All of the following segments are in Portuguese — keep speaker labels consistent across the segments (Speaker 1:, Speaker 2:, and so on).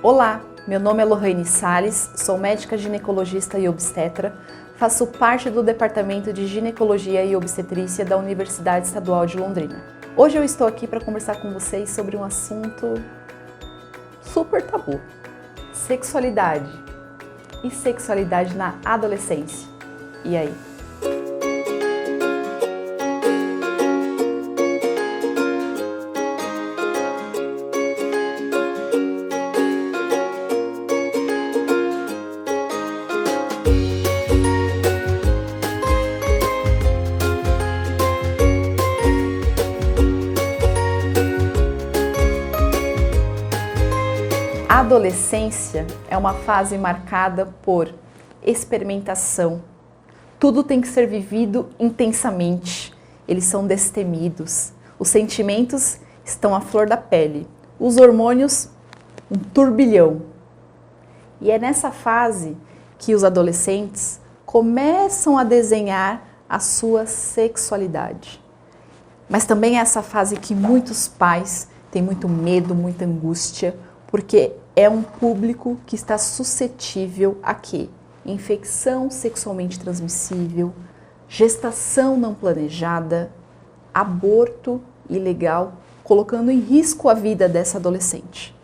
Speaker 1: Olá, meu nome é Lohane Salles, sou médica ginecologista e obstetra, faço parte do Departamento de Ginecologia e Obstetrícia da Universidade Estadual de Londrina. Hoje eu estou aqui para conversar com vocês sobre um assunto super tabu: sexualidade e sexualidade na adolescência. E aí? A adolescência é uma fase marcada por experimentação. Tudo tem que ser vivido intensamente. Eles são destemidos. Os sentimentos estão à flor da pele. Os hormônios, um turbilhão. E é nessa fase que os adolescentes começam a desenhar a sua sexualidade. Mas também é essa fase que muitos pais têm muito medo, muita angústia, porque é um público que está suscetível a quê? Infecção sexualmente transmissível, gestação não planejada, aborto ilegal, colocando em risco a vida dessa adolescente.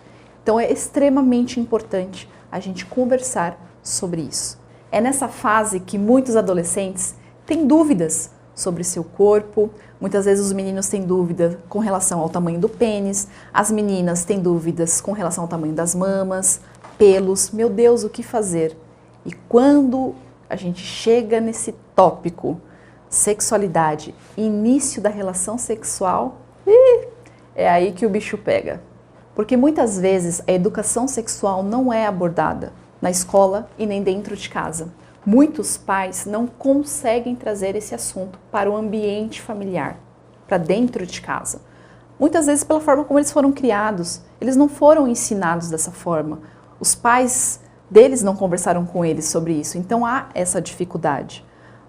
Speaker 1: Então é extremamente importante a gente conversar sobre isso. É nessa fase que muitos adolescentes têm dúvidas sobre seu corpo. Muitas vezes os meninos têm dúvida com relação ao tamanho do pênis, as meninas têm dúvidas com relação ao tamanho das mamas, pelos. Meu Deus, o que fazer? E quando a gente chega nesse tópico, sexualidade, início da relação sexual, é aí que o bicho pega. Porque muitas vezes a educação sexual não é abordada na escola e nem dentro de casa. Muitos pais não conseguem trazer esse assunto para o ambiente familiar, para dentro de casa. Muitas vezes pela forma como eles foram criados, eles não foram ensinados dessa forma. Os pais deles não conversaram com eles sobre isso, então há essa dificuldade.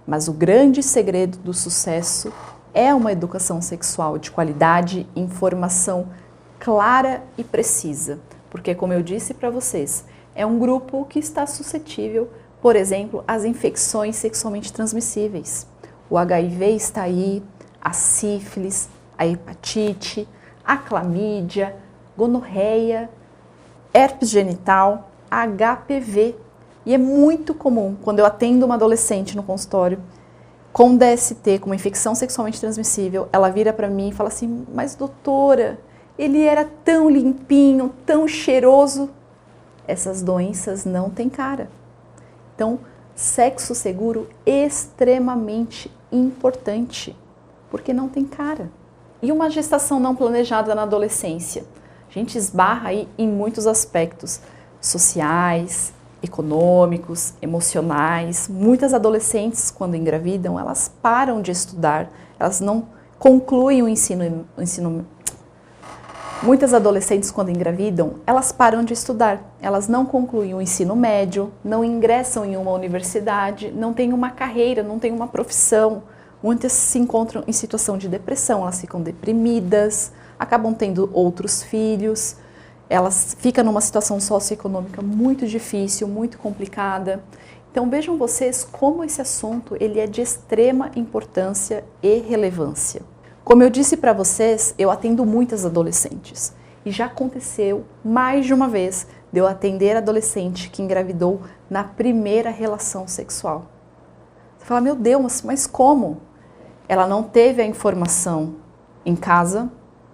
Speaker 1: Mas o grande segredo do sucesso é uma educação sexual de qualidade, informação clara e precisa. Porque, como eu disse para vocês, é um grupo que está suscetível, por exemplo, às infecções sexualmente transmissíveis. O HIV está aí, a sífilis, a hepatite, a clamídia, gonorreia, herpes genital, HPV. E é muito comum, quando eu atendo uma adolescente no consultório com DST, com uma infecção sexualmente transmissível, ela vira para mim e fala assim: mas doutora, ele era tão limpinho, tão cheiroso. Essas doenças não têm cara. Então, sexo seguro extremamente importante, porque não tem cara. E uma gestação não planejada na adolescência? A gente esbarra aí em muitos aspectos sociais, econômicos, emocionais. Muitas adolescentes, quando engravidam, elas param de estudar, elas não concluem o ensino. Muitas adolescentes, quando engravidam, elas param de estudar, elas não concluem o ensino médio, não ingressam em uma universidade, não têm uma carreira, não têm uma profissão. Muitas se encontram em situação de depressão, elas ficam deprimidas, acabam tendo outros filhos, elas ficam numa situação socioeconômica muito difícil, muito complicada. Então vejam vocês como esse assunto ele é de extrema importância e relevância. Como eu disse para vocês, eu atendo muitas adolescentes e já aconteceu mais de uma vez de eu atender adolescente que engravidou na primeira relação sexual. Você fala: meu Deus, mas como? Ela não teve a informação em casa,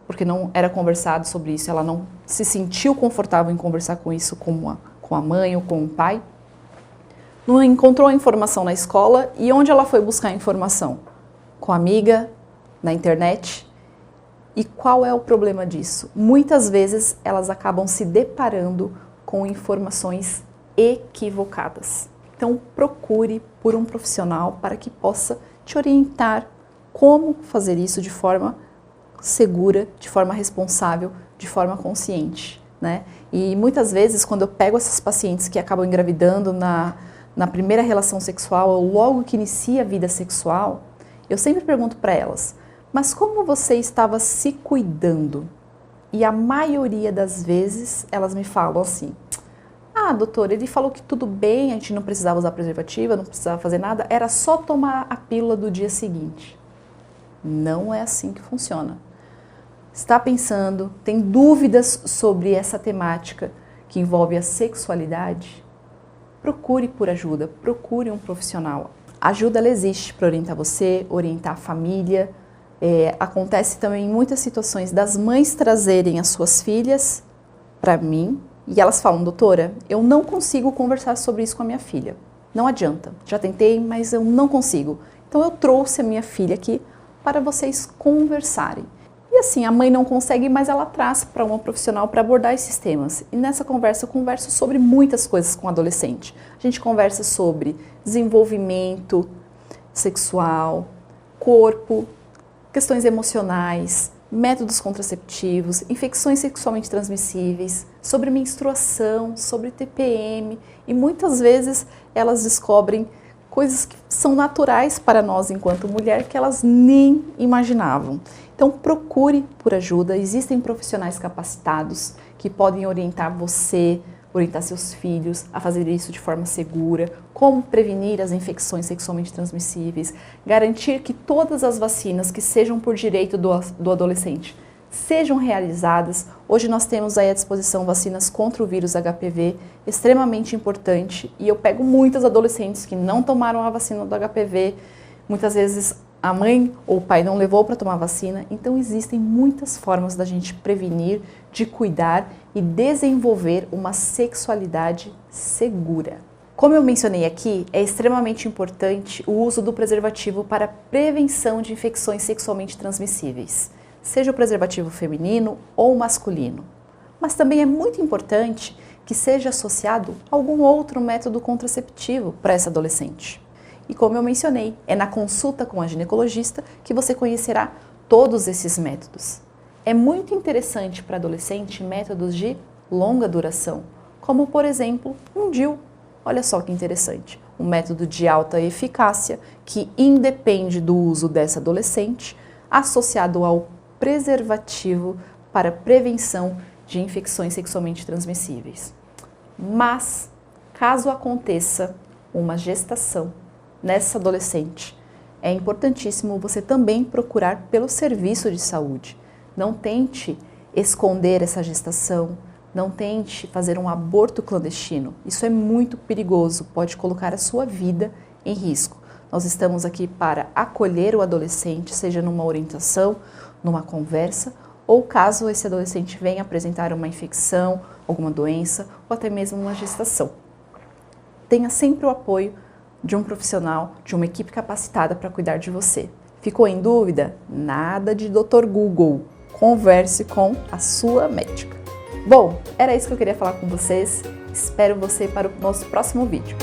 Speaker 1: porque não era conversado sobre isso, ela não se sentiu confortável em conversar com isso com a mãe ou com o pai. Não encontrou a informação na escola e onde ela foi buscar a informação? Com a amiga, na internet. E qual é o problema disso? Muitas vezes elas acabam se deparando com informações equivocadas. Então procure por um profissional para que possa te orientar como fazer isso de forma segura, de forma responsável, de forma consciente, né? E muitas vezes quando eu pego essas pacientes que acabam engravidando na primeira relação sexual ou logo que inicia a vida sexual, eu sempre pergunto para elas: mas como você estava se cuidando? E a maioria das vezes elas me falam assim: ah, doutor, ele falou que tudo bem, a gente não precisava usar preservativa, não precisava fazer nada, era só tomar a pílula do dia seguinte. Não é assim que funciona. Está pensando, tem dúvidas sobre essa temática que envolve a sexualidade? Procure por ajuda, procure um profissional. A ajuda ela existe para orientar você, orientar a família. Acontece também em muitas situações das mães trazerem as suas filhas para mim e elas falam: doutora, eu não consigo conversar sobre isso com a minha filha. Não adianta, já tentei, mas eu não consigo. Então eu trouxe a minha filha aqui para vocês conversarem. E assim, a mãe não consegue, mas ela traz para uma profissional para abordar esses temas. E nessa conversa eu converso sobre muitas coisas com o adolescente. A gente conversa sobre desenvolvimento sexual, corpo, questões emocionais, métodos contraceptivos, infecções sexualmente transmissíveis, sobre menstruação, sobre TPM. E muitas vezes elas descobrem coisas que são naturais para nós enquanto mulher que elas nem imaginavam. Então procure por ajuda, existem profissionais capacitados que podem orientar você, orientar seus filhos a fazer isso de forma segura, como prevenir as infecções sexualmente transmissíveis, garantir que todas as vacinas que sejam por direito do adolescente sejam realizadas. Hoje nós temos aí à disposição vacinas contra o vírus HPV, extremamente importante, e eu pego muitos adolescentes que não tomaram a vacina do HPV, muitas vezes a mãe ou o pai não levou para tomar vacina. Então existem muitas formas da gente prevenir, de cuidar e desenvolver uma sexualidade segura. Como eu mencionei aqui, é extremamente importante o uso do preservativo para prevenção de infecções sexualmente transmissíveis, seja o preservativo feminino ou masculino. Mas também é muito importante que seja associado a algum outro método contraceptivo para essa adolescente. E como eu mencionei, é na consulta com a ginecologista que você conhecerá todos esses métodos. É muito interessante para adolescente métodos de longa duração, como por exemplo um DIU. Olha só que interessante, um método de alta eficácia que independe do uso dessa adolescente, associado ao preservativo para prevenção de infecções sexualmente transmissíveis. Mas, caso aconteça uma gestação nessa adolescente, é importantíssimo você também procurar pelo serviço de saúde. Não tente esconder essa gestação, não tente fazer um aborto clandestino. Isso é muito perigoso, pode colocar a sua vida em risco. Nós estamos aqui para acolher o adolescente, seja numa orientação, numa conversa, ou caso esse adolescente venha apresentar uma infecção, alguma doença, ou até mesmo uma gestação. Tenha sempre o apoio de um profissional, de uma equipe capacitada para cuidar de você. Ficou em dúvida? Nada de Dr. Google. Converse com a sua médica. Bom, era isso que eu queria falar com vocês. Espero você para o nosso próximo vídeo.